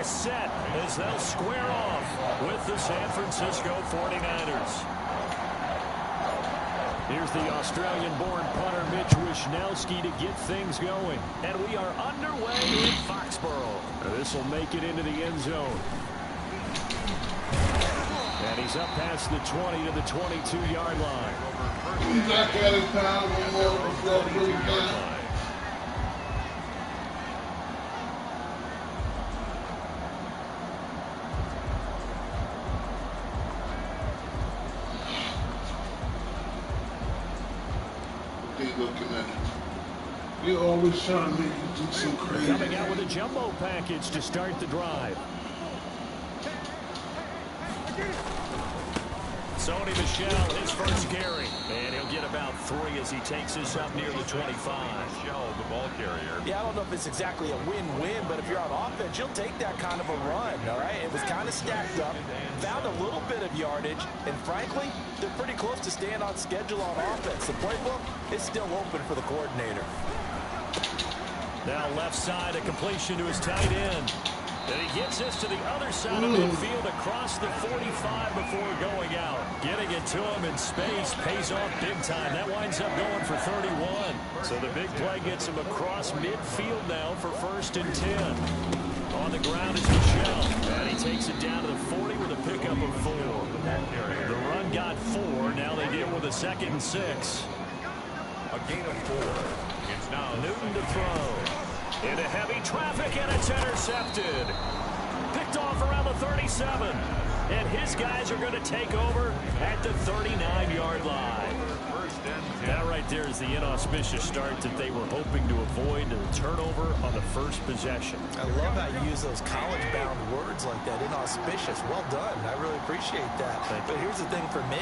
set as they'll square off with the San Francisco 49ers. Here's the Australian-born punter Mitch Wishnowsky to get things going. And we are underway in Foxborough. This will make it into the end zone. And he's up past the 20 to the 22-yard line. Back out of town, 1 more. They always trying to make you do some crazy. Coming out with a jumbo package to start the drive. Sony Michel, his first carry. And he'll get about 3 as he takes this up near the 25. Michel, the ball carrier. Yeah, I don't know if it's exactly a win-win, but if you're on offense, you'll take that kind of a run, all right? It was kind of stacked up, found a little bit of yardage, and frankly, they're pretty close to staying on schedule on offense. The playbook is still open for the coordinator. Now left side, a completion to his tight end. And he gets this to the other side of midfield across the 45 before going out. Getting it to him in space pays off big time. That winds up going for 31. So the big play gets him across midfield now for 1st and 10. On the ground is Michel. And he takes it down to the 40 with a pickup of 4. The run got 4. Now they deal with a 2nd and 6. A gain of 4. It's now Newton to throw. Into heavy traffic, and it's intercepted. Picked off around the 37. And his guys are going to take over at the 39-yard line. That right there is the inauspicious start that they were hoping to avoid, the turnover on the first possession. I love how you use those college-bound words like that, inauspicious. Well done. I really appreciate that. But here's the thing for me.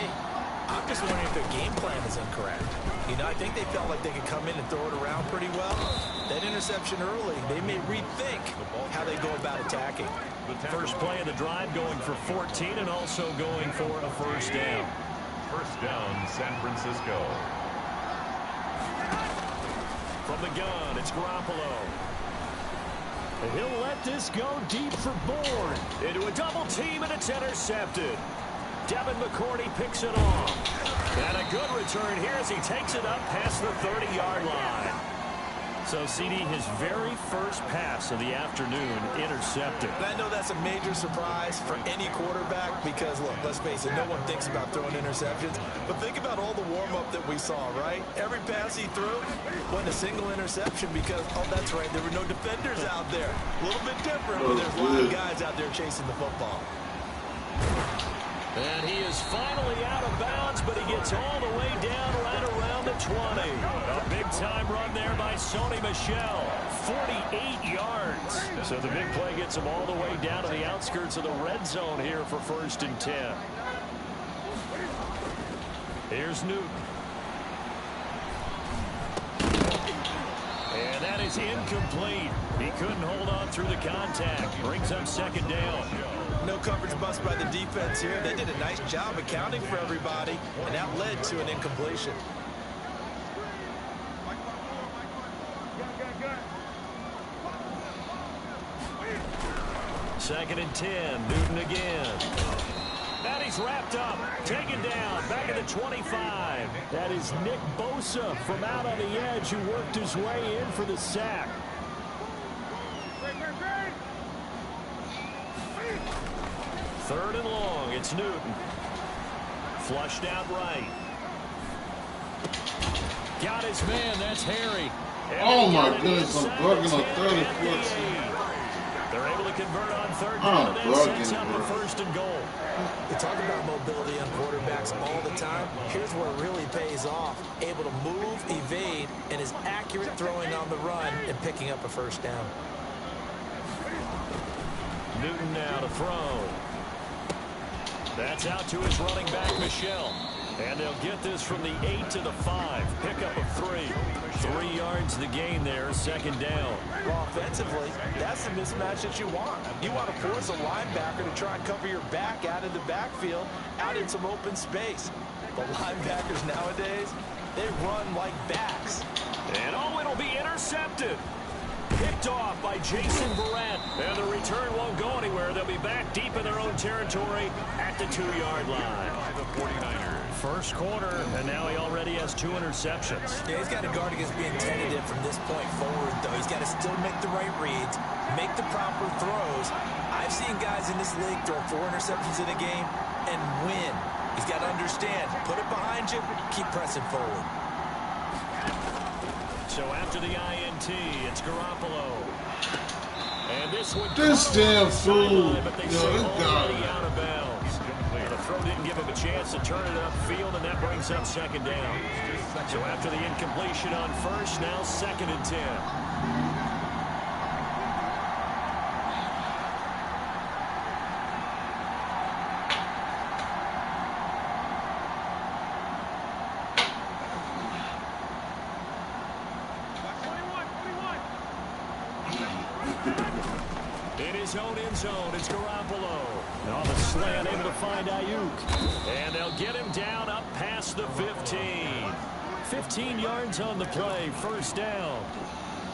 I'm just wondering if their game plan is incorrect. You know, I think they felt like they could come in and throw it around pretty well. That interception early, they may rethink how they go about attacking. First play of the drive going for 14 and also going for a 1st down. 1st down, San Francisco. From the gun, it's Garoppolo. And he'll let this go deep for Bourne. Into a double team, and it's intercepted. Devin McCourty picks it off. And a good return here as he takes it up past the 30-yard line. So, CD, his very first pass of the afternoon intercepted. And I know that's a major surprise for any quarterback because, look, let's face it, no one thinks about throwing interceptions. But think about all the warm-up that we saw, right? Every pass he threw wasn't a single interception because, oh, that's right, there were no defenders out there. A little bit different, but there's a lot of guys out there chasing the football. And he is finally out of bounds, but he gets all the way down right around the 20. A big-time run there by Sony Michel. 48 yards. So the big play gets him all the way down to the outskirts of the red zone here for 1st and 10. Here's Newton. And that is incomplete. He couldn't hold on through the contact. Brings up 2nd down. No coverage bust by the defense here. They did a nice job accounting for everybody, and that led to an incompletion. Second and 10. Newton again. And he's wrapped up. Taken down. Back at the 25. That is Nick Bosa from out on the edge who worked his way in for the sack. Third and long. It's Newton. Flushed out right. Got his man. That's Harry. And oh my goodness, I'm bugging on 34. They're able to convert on 3rd down, and that sets up a 1st and goal. We talk about mobility on quarterbacks all the time. Here's where it really pays off. Able to move, evade, and is accurate throwing on the run and picking up a 1st down. Newton now to throw. That's out to his running back, Michel. And they'll get this from the 8 to the 5. Pickup of 3. 3 yards the gain there, 2nd down. Well, offensively, that's the mismatch that you want. You want to force a linebacker to try and cover your back out of the backfield, out in some open space. But linebackers nowadays, they run like backs. And oh, it'll be intercepted. Picked off by Jason Verrett. And the return won't go anywhere. They'll be back deep in their own territory at the 2-yard line. The 49ers. First quarter, and now he already has 2 interceptions. Yeah, he's got to guard against being tentative from this point forward, though. He's got to still make the right reads, make the proper throws. I've seen guys in this league throw 4 interceptions in a game and win. He's got to understand, put it behind you, keep pressing forward. So after the INT, it's Garoppolo. And this one... This damn fool. But they Yo, say this guy. already out of bounds. The throw didn't give him a chance to turn it upfield, and that brings up second down. So after the incompletion on first, now 2nd and 10. In his own end zone, it's Garoppolo. And on the slant, able to find Ayuk. And they'll get him down up past the 15. 15 yards on the play, first down.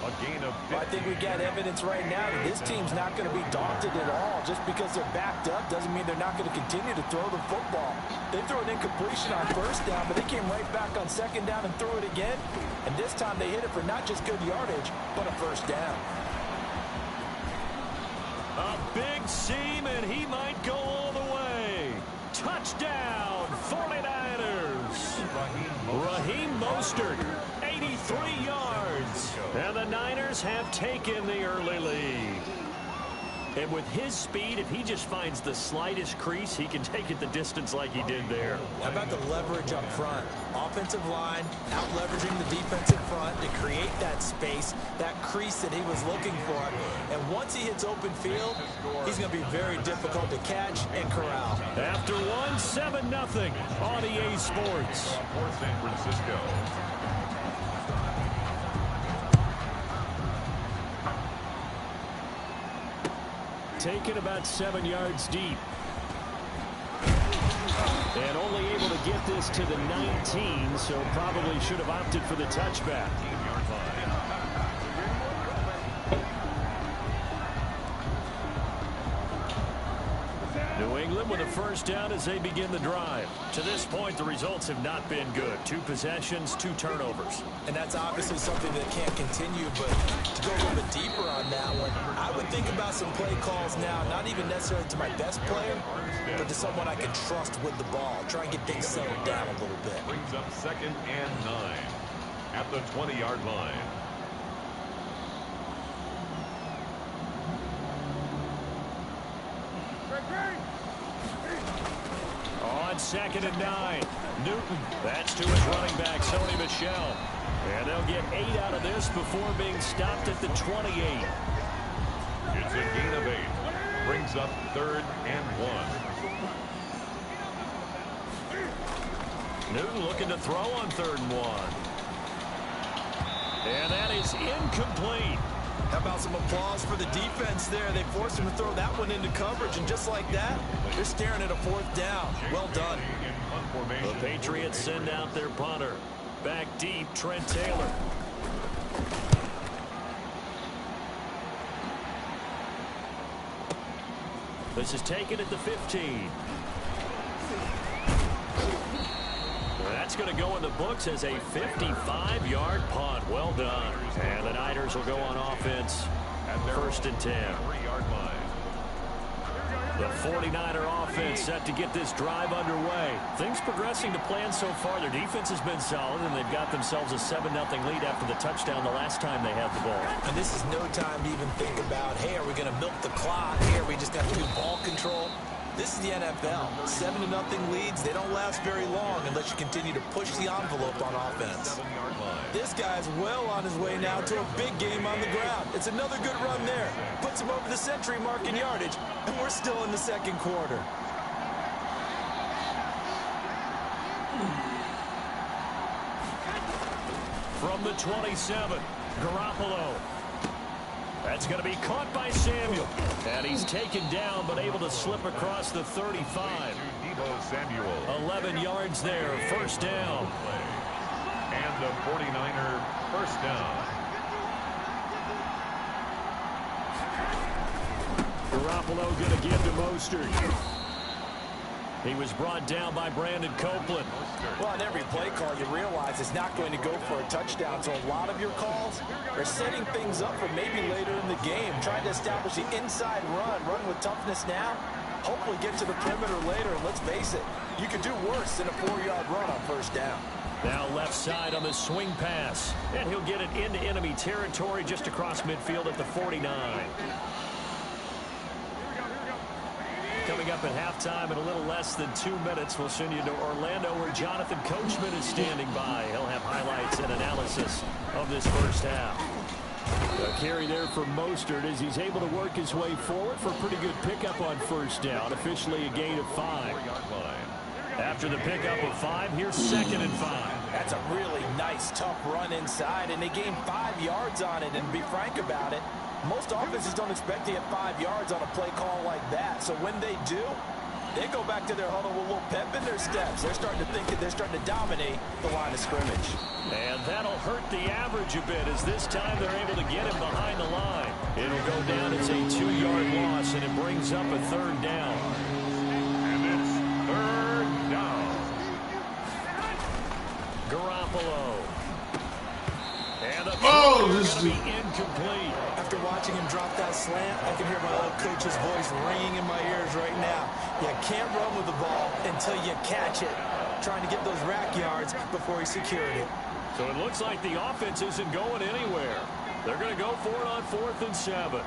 A gain of 50. Well, I think we got evidence right now that this team's not going to be daunted at all. Just because they're backed up doesn't mean they're not going to continue to throw the football. They threw an incompletion on first down, but they came right back on second down and threw it again. And this time they hit it for not just good yardage, but a first down. A big seam, and he might go all the way. Touchdown, 49ers. Raheem Mostert, 83 yards. And the Niners have taken the early lead. And with his speed, if he just finds the slightest crease, he can take it the distance like he did there. How about the leverage up front? Offensive line out-leveraging the defensive front to create that space, that crease that he was looking for. And once he hits open field, he's going to be very difficult to catch and corral. After one, 7-0 on EA Sports. For San Francisco. Taken about 7 yards deep. And only able to get this to the 19, so probably should have opted for the touchback. 18-yard line. New England with a first down as they begin the drive. To this point, the results have not been good. 2 possessions, 2 turnovers. And that's obviously something that can't continue, but to go a little bit deeper on that one, I would think about some play calls now, not even necessarily to my best player, but to someone I can trust with the ball. Try and get things settled down a little bit. Brings up 2nd and 9 at the 20-yard line. On 2nd and 9, Newton. That's to his running back, Sony Michel. And they'll get 8 out of this before being stopped at the 28. It's a gain of 8. Brings up 3rd and 1. Newton looking to throw on 3rd and 1. And that is incomplete. How about some applause for the defense there? They forced him to throw that one into coverage, and just like that, they're staring at a 4th down. Well done. The Patriots send out their punter. Back deep, Trent Taylor. This is taken at the 15. That's going to go in the books as a 55-yard punt. Well done. And the Niners will go on offense at 1st and 10. 3-yard line. The 49er offense set to get this drive underway. Things progressing to plan so far. Their defense has been solid, and they've got themselves a 7-0 lead after the touchdown the last time they had the ball. And this is no time to even think about, hey, are we going to milk the clock? Hey, are we just got to do ball control? This is the NFL. 7-0 leads, they don't last very long unless you continue to push the envelope on offense. 7-yard line. This guy's well on his way now to a big game on the ground. It's another good run there. Puts him over the century mark in yardage, and we're still in the 2nd quarter. From the 27, Garoppolo. That's going to be caught by Samuel. And he's taken down, but able to slip across the 35. Deebo Samuel. 11 yards there, first down. And the 49er first down. Garoppolo going to give to Mostert. He was brought down by Brandon Copeland. Well, on every play call, you realize it's not going to go for a touchdown. So a lot of your calls are setting things up for maybe later in the game, trying to establish the inside run with toughness now, hopefully get to the perimeter later. And let's face it, you could do worse than a 4-yard run on first down. Now left side on the swing pass. And he'll get it into enemy territory just across midfield at the 49. Coming up at halftime in a little less than 2 minutes, we'll send you to Orlando where Jonathan Coachman is standing by. He'll have highlights and analysis of this first half. A carry there for Mostert as he's able to work his way forward for a pretty good pickup on first down. Officially a gain of 5. After the pickup of 5, here's 2nd and 5. That's a really nice, tough run inside, and they gained 5 yards on it. And to be frank about it, most offenses don't expect to get 5 yards on a play call like that. So when they do, they go back to their huddle with a little pep in their steps. They're starting to think that they're starting to dominate the line of scrimmage. And that'll hurt the average a bit as this time they're able to get him behind the line. It'll go down as a 2-yard loss, and it brings up a 3rd down. And it's 3rd down. Garoppolo. And the this is incomplete. After watching him drop that slant, I can hear my old coach's voice ringing in my ears right now. You can't run with the ball until you catch it. Trying to get those rack yards before he secured it. So it looks like the offense isn't going anywhere. They're going to go for it on 4th and 7.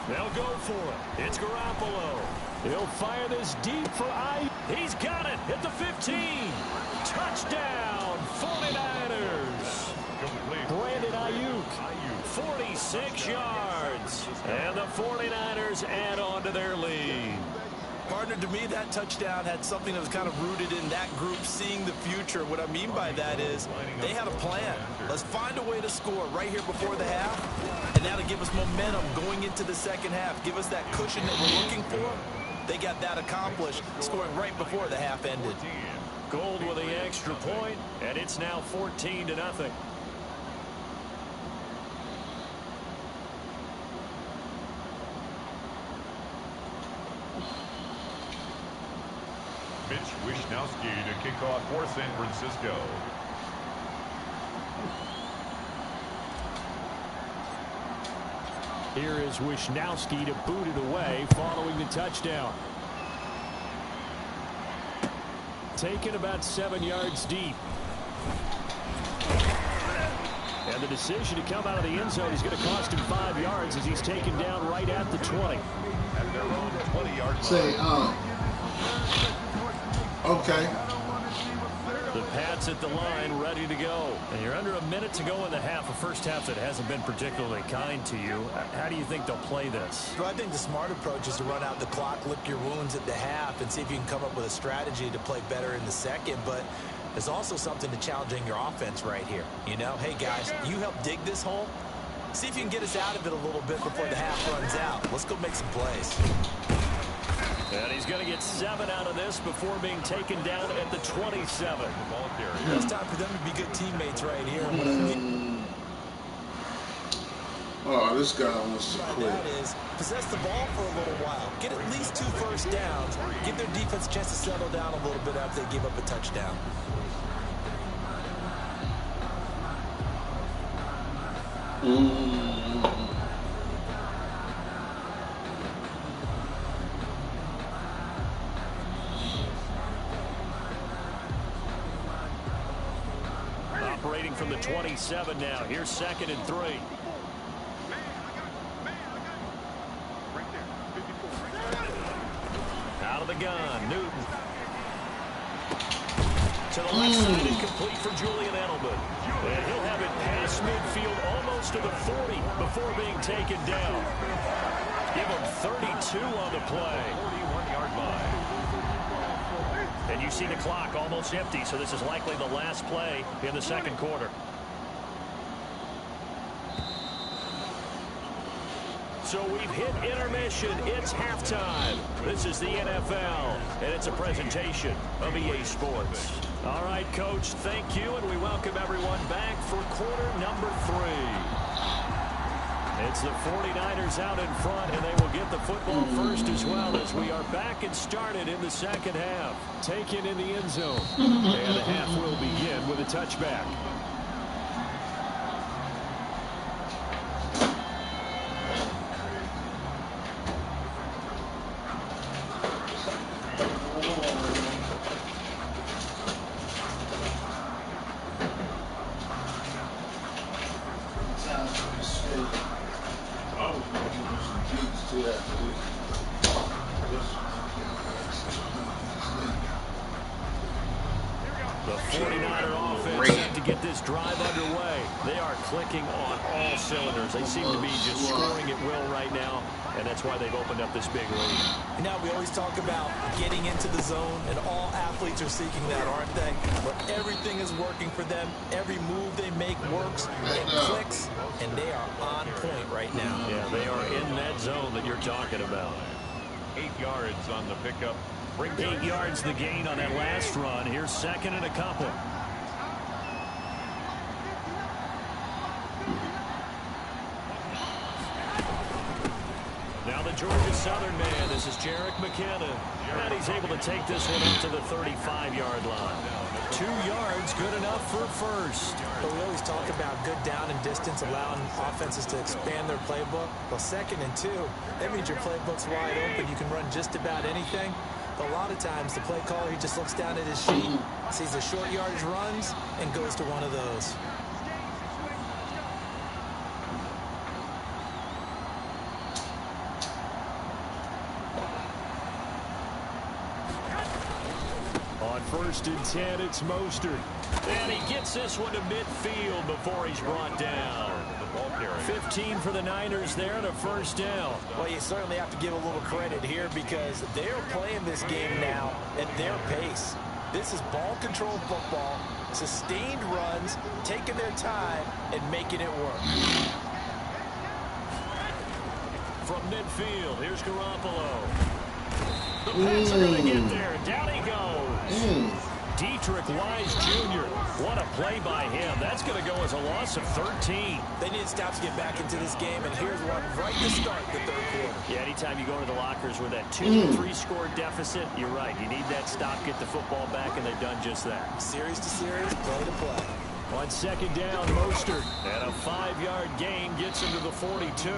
They'll go for it. It's Garoppolo. He'll fire this deep for He's got it at the 15. Touchdown, 49ers. Brandon Ayuk, 46 yards. And the 49ers add on to their lead. Partner, to me, that touchdown had something that was kind of rooted in that group seeing the future. What I mean by that is they had a plan. Let's find a way to score right here before the half, and that'll give us momentum going into the second half. Give us that cushion that we're looking for. They got that accomplished, scoring right before the half ended. Gold with the extra point, and it's now 14-0. Mitch Wishnowsky to kick off for San Francisco. Here is Wishnowsky to boot it away following the touchdown. Taken about 7 yards deep. And the decision to come out of the end zone is going to cost him 5 yards as he's taken down right at the 20. At their own 20-yard line. Say, okay. The Pats at the line, ready to go. And you're under a minute to go in the half, a first half that hasn't been particularly kind to you. How do you think they'll play this? Well, I think the smart approach is to run out the clock, lick your wounds at the half, and see if you can come up with a strategy to play better in the second. But there's also something to challenging your offense right here. You know, hey, guys, you help dig this hole. See if you can get us out of it a little bit before the half runs out. Let's go make some plays. And he's going to get 7 out of this before being taken down at the 27. It's time for them to be good teammates right here. Oh, this guy wants to quit. That is, possess the ball for a little while. Get at least 2 first downs. Give their defense a chance to settle down a little bit after they give up a touchdown. Operating from the 27 now. Here's 2nd and 3. Out of the gun, Newton. To the left side, incomplete for Julian Edelman. And he'll have it past midfield almost to the 40 before being taken down. Give him 32 on the play. 41-yard line. And you see the clock almost empty, so this is likely the last play in the second quarter. So we've hit intermission. It's halftime. This is the NFL, and it's a presentation of EA Sports. All right, Coach, thank you, and we welcome everyone back for quarter number 3. It's the 49ers out in front, and they will get the football first as well as we are back and started in the second half. Taken in the end zone, and the half will begin with a touchback. The 49er offense set to get this drive underway. They are clicking on all cylinders. They seem to be just scoring at will right now, and that's why they've opened up this big lead. You know, we always talk about getting into the zone, and all athletes are seeking that, aren't they? Where everything is working for them. Every move they make works, it clicks, and they are on point right now. Yeah, they are in that zone that you're talking about. 8 yards on the pickup. 8 yards the gain on that last run. Here's second and a couple. Now the Georgia Southern man. This is Jerick McKinnon. And he's able to take this one up to the 35-yard line. 2 yards, good enough for first. But we always talk about good down and distance, allowing offenses to expand their playbook. Well, 2nd and 2, that means your playbook's wide open. You can run just about anything. But a lot of times, the play caller, he just looks down at his sheet, sees the short yardage runs, and goes to one of those. On 1st and 10, it's Mostert. And he gets this one to midfield before he's brought down. 15 for the Niners there and a first down. Well, you certainly have to give a little credit here because they're playing this game now at their pace. This is ball control football, sustained runs, taking their time, and making it work. From midfield, here's Garoppolo. The pass are going to get there. Down he goes. Dietrich Wise Jr. What a play by him. That's going to go as a loss of 13. They need stops to get back into this game, and here's one right to start the 3rd quarter. Yeah, anytime you go to the lockers with that 2- or 3-score deficit, you're right. You need that stop, get the football back, and they've done just that. Series to series, play to play. On 2nd down, Mostert. And a 5-yard gain gets him to the 42.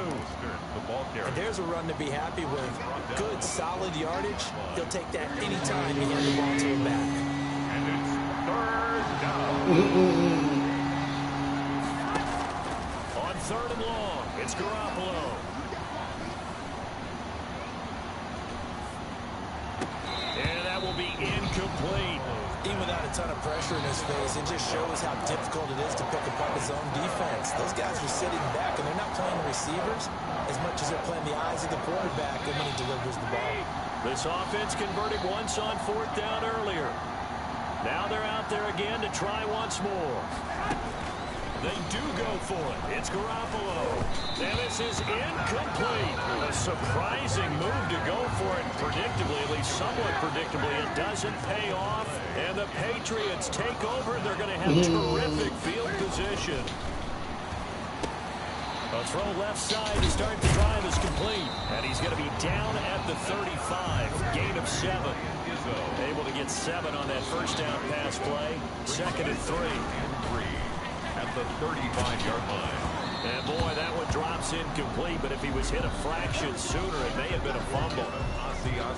And there's a run to be happy with. Good, solid yardage. He'll take that anytime he hands the ball to him back. And it's 3rd down. On 3rd and long, it's Garoppolo. And that will be incomplete. Even without a ton of pressure in his face, it just shows how difficult it is to pick apart his own defense. Those guys are sitting back, and they're not playing receivers as much as they're playing the eyes of the quarterback when he delivers the ball. This offense converted once on 4th down earlier. Now they're out there again to try once more. They do go for it. It's Garoppolo. And this is incomplete. A surprising move to go for it predictably, at least somewhat predictably. It doesn't pay off. And the Patriots take over. They're going to have terrific field position. A throw left side to start the drive is complete. And he's going to be down at the 35. Gain of 7. Able to get 7 on that first down pass play. 2nd and 3. At the 35-yard line. And boy, that one drops incomplete, but if he was hit a fraction sooner, it may have been a fumble.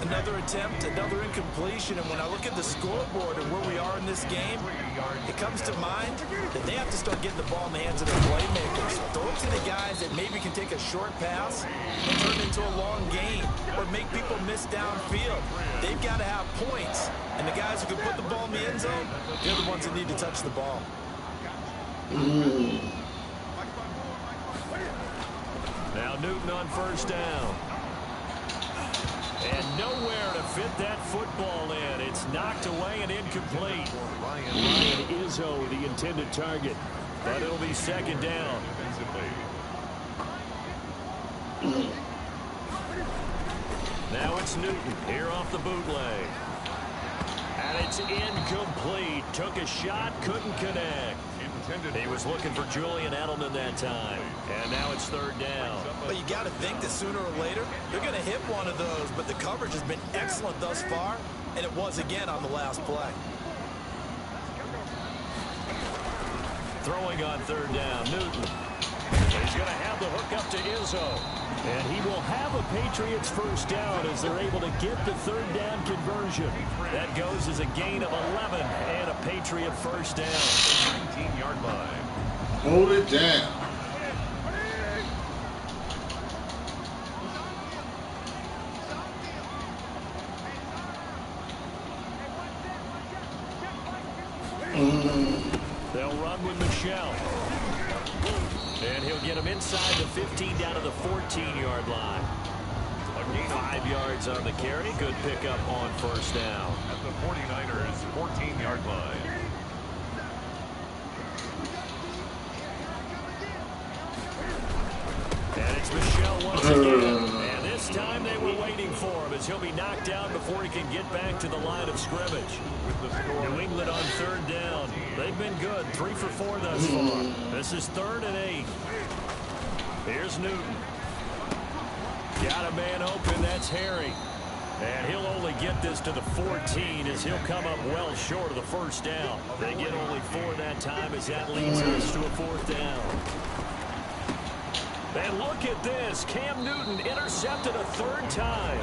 Another attempt, another incompletion, and when I look at the scoreboard and where we are in this game, it comes to mind that they have to start getting the ball in the hands of their playmakers. Throw it to the guys that maybe can take a short pass and turn it into a long gain or make people miss downfield. They've got to have points, and the guys who can put the ball in the end zone, they're the ones that need to touch the ball. Now Newton on first down. And nowhere to fit that football in. It's knocked away and incomplete. Ryan Izzo, the intended target. But it'll be 2nd down. Now it's Newton here off the bootleg. And it's incomplete. Took a shot, couldn't connect. He was looking for Julian Edelman that time. And now it's third down. Well, you got to think that sooner or later, they're going to hit one of those. But the coverage has been excellent thus far. And it was again on the last play. Throwing on third down, Newton. He's going to have the hook up to Izzo. And he will have a Patriots first down as they're able to get the third down conversion. That goes as a gain of 11 and a Patriot first down. 19-yard line. Hold it down. They'll run with Michelle. And he'll get him inside the 15 down to the 14-yard line. 5 yards on the carry. Good pickup on first down. At the 49ers' 14-yard line. And it's Michelle once again. And this time they were waiting for him as he'll be knocked down before he can get back to the line of scrimmage. New England on third down. They've been good. 3 for 4 thus far. This is 3rd and 8. Here's Newton. Got a man open. That's Harry. And he'll only get this to the 14 as he'll come up well short of the first down. They get only 4 that time as that leads us to a 4th down. And look at this. Cam Newton intercepted a 3rd time.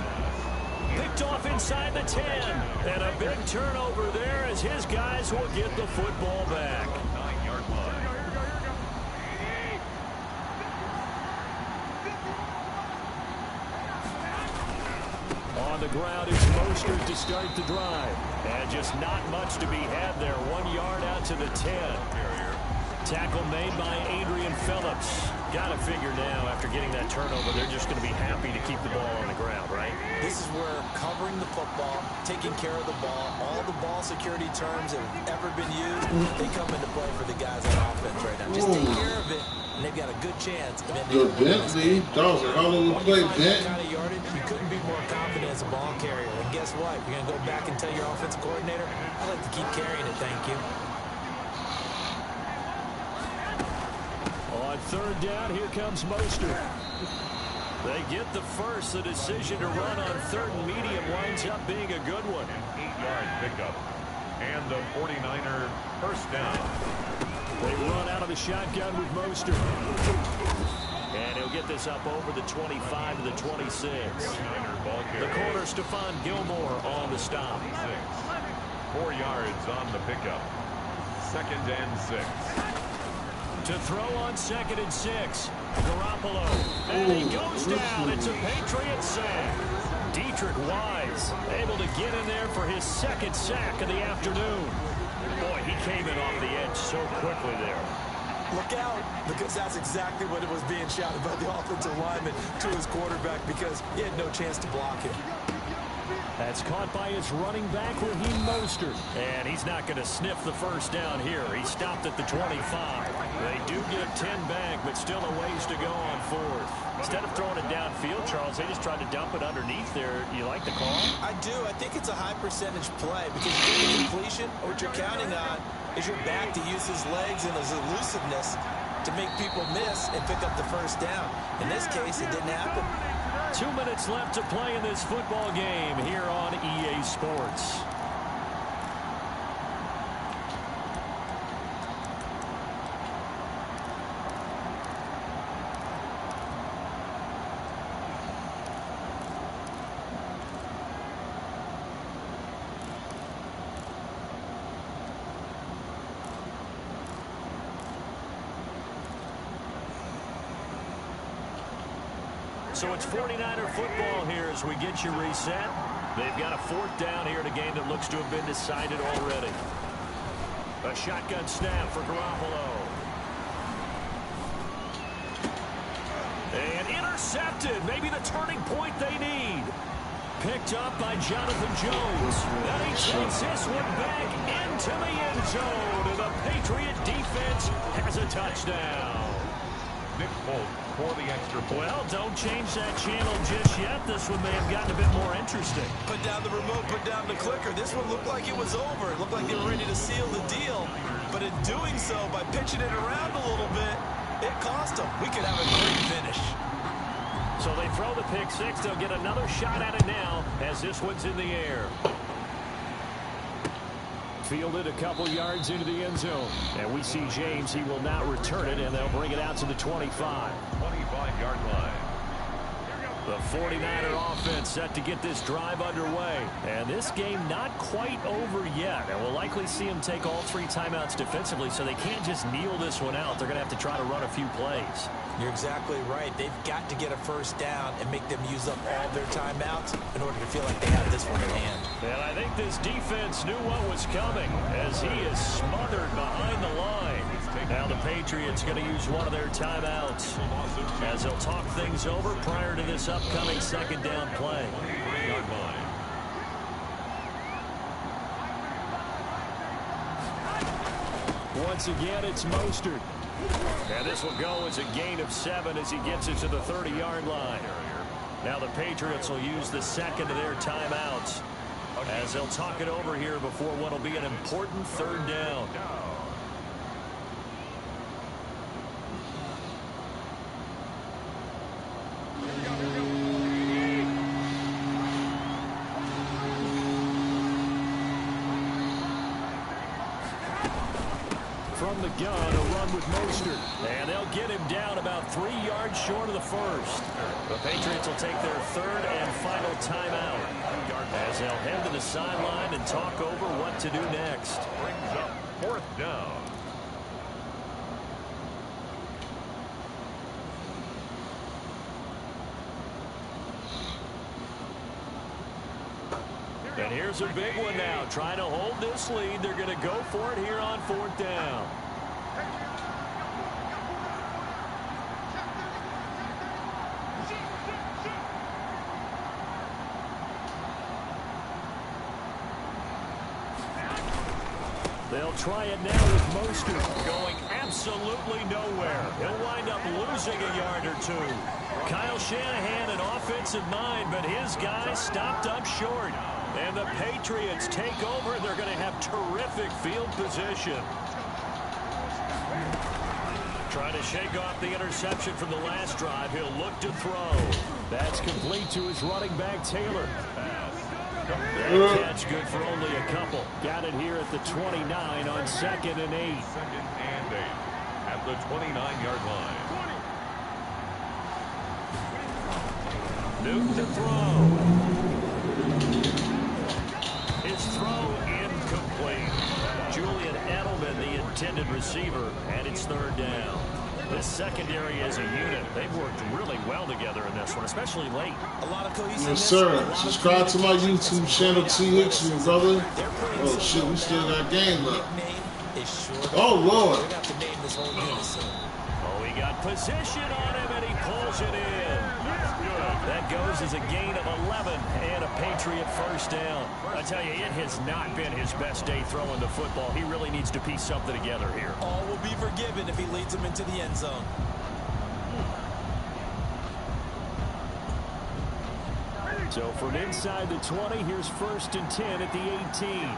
Picked off inside the 10. And a big turnover there as his guys will get the football back. 9-yard line. On the ground is Mostert to start the drive. And just not much to be had there. 1 yard out to the 10. Tackle made by Adrian Phillips. Got to figure now, after getting that turnover, they're just going to be happy to keep the ball on the ground, right? This is where covering the football, taking care of the ball, all the ball security terms that have ever been used, they come into play for the guys on offense right now. Just take care of it, and they've got a good chance of ending Good Bentley. That was a hell of a play, Ben. kind of yardage, you couldn't be more confident as a ball carrier. And guess what? You're going to go back and tell your offensive coordinator, I like to keep carrying it, thank you. On third down, here comes Mostert. They get the first. The decision to run on 3rd and medium winds up being a good one. 8-yard pickup. And the 49er first down. They run out of the shotgun with Mostert. And he'll get this up over the 25 to the 26. The corner, Stephon Gilmore, on the stop. 4 yards on the pickup. 2nd and 6. To throw on 2nd and 6. Garoppolo. And he goes down. It's a Patriot sack. Dietrich Wise able to get in there for his 2nd sack of the afternoon. Boy, he came in off the edge so quickly there. Look out, because that's exactly what it was being shouted by the offensive lineman to his quarterback, because he had no chance to block him. That's caught by his running back, Raheem Mostert. And he's not going to sniff the first down here. He stopped at the 25. They do get 10 back, but still a ways to go on 4th. Instead of throwing it downfield, Charles, they just tried to dump it underneath there. You like the call? I do. I think it's a high percentage play, because you get the completion, and what you're counting on is your back to use his legs and his elusiveness to make people miss and pick up the first down. In this case, it didn't happen. 2 minutes left to play in this football game here on EA Sports. So it's 49er football here as we get you reset. They've got a 4th down here in a game that looks to have been decided already. A shotgun snap for Garoppolo. And intercepted. Maybe the turning point they need. Picked up by Jonathan Jones. And he takes this one back into the end zone. And the Patriot defense has a touchdown. Nick Folk for the extra point. Well, don't change that channel just yet. This one may have gotten a bit more interesting. Put down the remote, put down the clicker. This one looked like it was over. It looked like they were ready to seal the deal. But in doing so, by pitching it around a little bit, it cost them. We could have a great finish. So they throw the pick six. They'll get another shot at it now as this one's in the air. Fielded a couple yards into the end zone. And we see James. He will not return it, and they'll bring it out to the 25. 25-yard line. The 49er offense set to get this drive underway. And this game not quite over yet. And we'll likely see them take all three timeouts defensively, so they can't just kneel this one out. They're going to have to try to run a few plays. You're exactly right. They've got to get a first down and make them use up all their timeouts in order to feel like they have this one in hand. And I think this defense knew what was coming as he is smothered behind the line. Now the Patriots going to use one of their timeouts as they'll talk things over prior to this upcoming second down play. 3-yard line. Once again, it's Mostert. And this will go as a gain of 7 as he gets it to the 30-yard line. Now the Patriots will use the second of their timeouts as they'll talk it over here before what will be an important third down. From the gun, a run with Mostert. And they'll get him down about 3 yards short of the first. The Patriots will take their third and final timeout as they'll head to the sideline and talk over what to do next. Brings up fourth down. And here's a big one now. Trying to hold this lead. They're going to go for it here on fourth down. They'll try it now with Mostert going absolutely nowhere. He'll wind up losing a yard or two. Kyle Shanahan, an offensive mind, but his guys stopped up short. And the Patriots take over. They're going to have terrific field position. Trying to shake off the interception from the last drive. He'll look to throw. That's complete to his running back, Taylor. That catch good for only a couple. Got it here at the 29 on 2nd and 8. 2nd and 8 at the 29-yard line. Newton to throw. His throw incomplete. Julian Edelman, the intended receiver, and it's third down. This secondary as a unit, they've worked really well together in this one, especially late. A lot of cohesiveness. Yes, sir. Subscribe to my YouTube channel, TX, you brother. Oh, shit, we still got game left. Oh, Lord. We're going to have to name this whole unit soon. Oh, he got position on him, and he pulls it in. That goes as a gain of 11 and a Patriot first down. I tell you, it has not been his best day throwing the football. He really needs to piece something together here. All will be forgiven if he leads them into the end zone. So from inside the 20, here's 1st and 10 at the 18.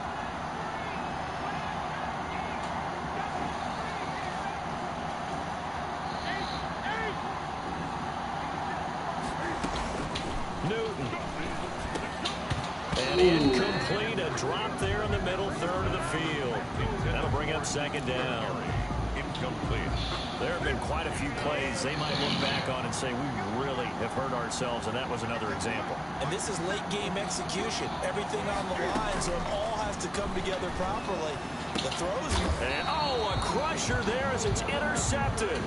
Newton. And incomplete. A drop there in the middle third of the field. That'll bring up 2nd down. Incomplete. There have been quite a few plays they might look back on and say, we really have hurt ourselves, and that was another example. And this is late game execution. Everything on the line, so it all has to come together properly. The throws. And, oh, a crusher there as it's intercepted.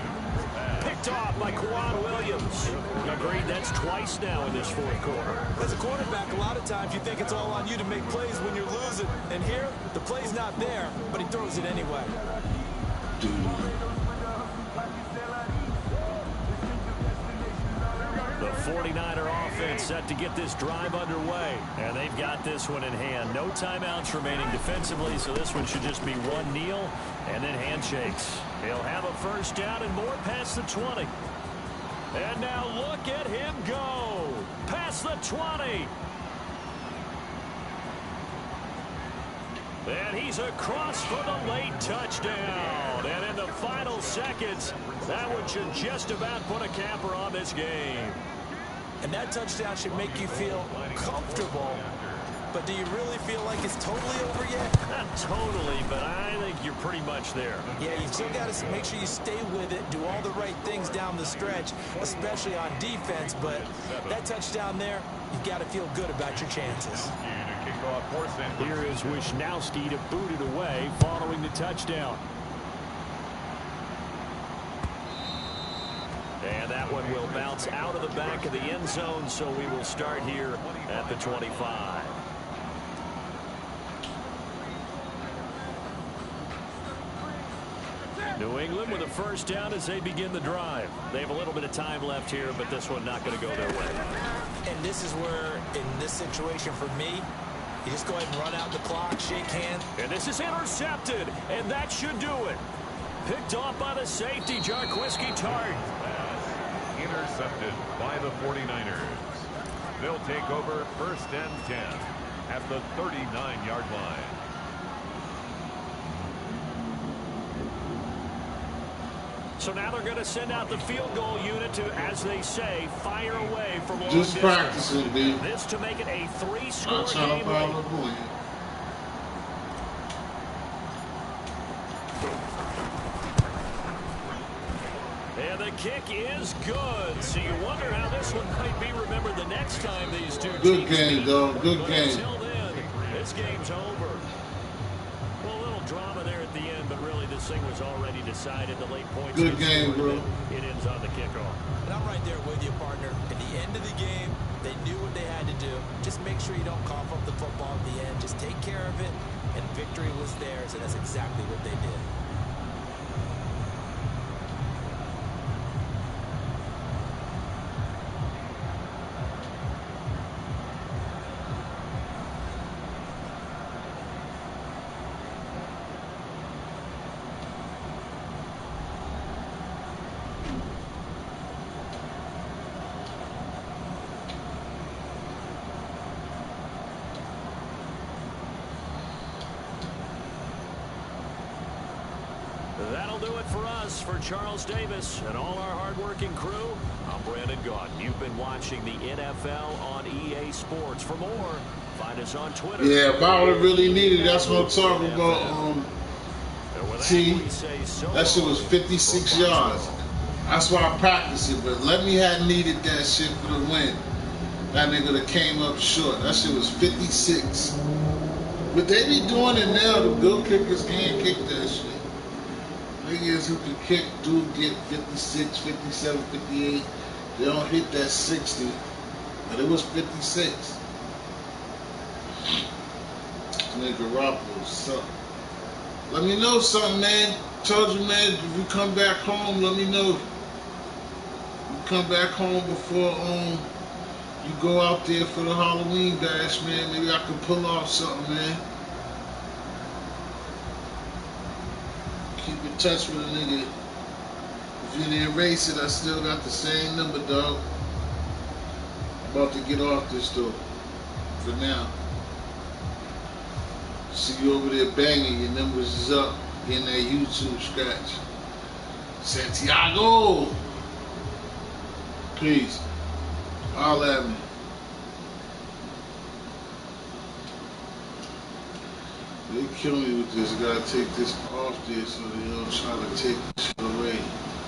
Picked off by Kwan Williams. Agreed, that's twice now in this fourth quarter. As a quarterback, a lot of times you think it's all on you to make plays when you're losing. And here, the play's not there, but he throws it anyway. The 49er offense set to get this drive underway. And they've got this one in hand. No timeouts remaining defensively, so this one should just be one kneel and then handshakes. He'll have a first down and more past the 20. And now look at him go. Past the 20. And he's across for the late touchdown. And in the final seconds, that one should just about put a capper on this game. And that touchdown should make you feel comfortable. But do you really feel like it's totally over yet? Not totally, but I think you're pretty much there. Yeah, you've still got to make sure you stay with it, do all the right things down the stretch, especially on defense. But that touchdown there, you've got to feel good about your chances. Here is Wisnowski to boot it away following the touchdown. And that one will bounce out of the back of the end zone, so we will start here at the 25. New England with a first down as they begin the drive. They have a little bit of time left here, but this one not going to go their way. And this is where, in this situation for me, you just go ahead and run out the clock, shake hands. And this is intercepted, and that should do it. Picked off by the safety, Jarquiski Tart. Intercepted by the 49ers. They'll take over first and 10 at the 39-yard line. So now they're going to send out the field goal unit to, as they say, fire away from long just distance. practicing, dude. This to make it a 3-score I'm trying to game. follow the boy. And the kick is good. So you wonder how this one might be remembered the next time these two Good teams game, meet. dog. Good But game. Until then, this game's over. Well, a little drama there at the end, but really this thing was already decided. The late points. Good game, bro. It ends on the kickoff. And I'm right there with you, partner. At the end of the game, they knew what they had to do. Just make sure you don't cough up the football at the end. Just take care of it, and victory was theirs, and that's exactly what they did. That'll do it for us. For Charles Davis and all our hardworking crew, I'm Brandon Gaudin. You've been watching the NFL on EA Sports. For more, find us on Twitter. Yeah, if I would have really needed, that's what I'm talking about. See, that shit was 56 yards. That's why I practiced it. But let me have needed that shit for the win. That nigga that came up short. That shit was 56. But they be doing it now. The good kickers can't kick that shit. Niggas who can kick do get 56, 57, 58. They don't hit that 60. But it was 56. Nigga Garoppolo suck. Let me know something, man. Told you, man, if you come back home, let me know. You come back home before you go out there for the Halloween bash, man. Maybe I can pull off something, man. Keep in touch with a nigga. If you didn't erase it, I still got the same number, dog. I'm about to get off this, though. For now. See you over there banging. Your numbers is up. Getting that YouTube scratch. Santiago! Peace. Holla at me. They kill me with this. Gotta take this off there so they don't try to take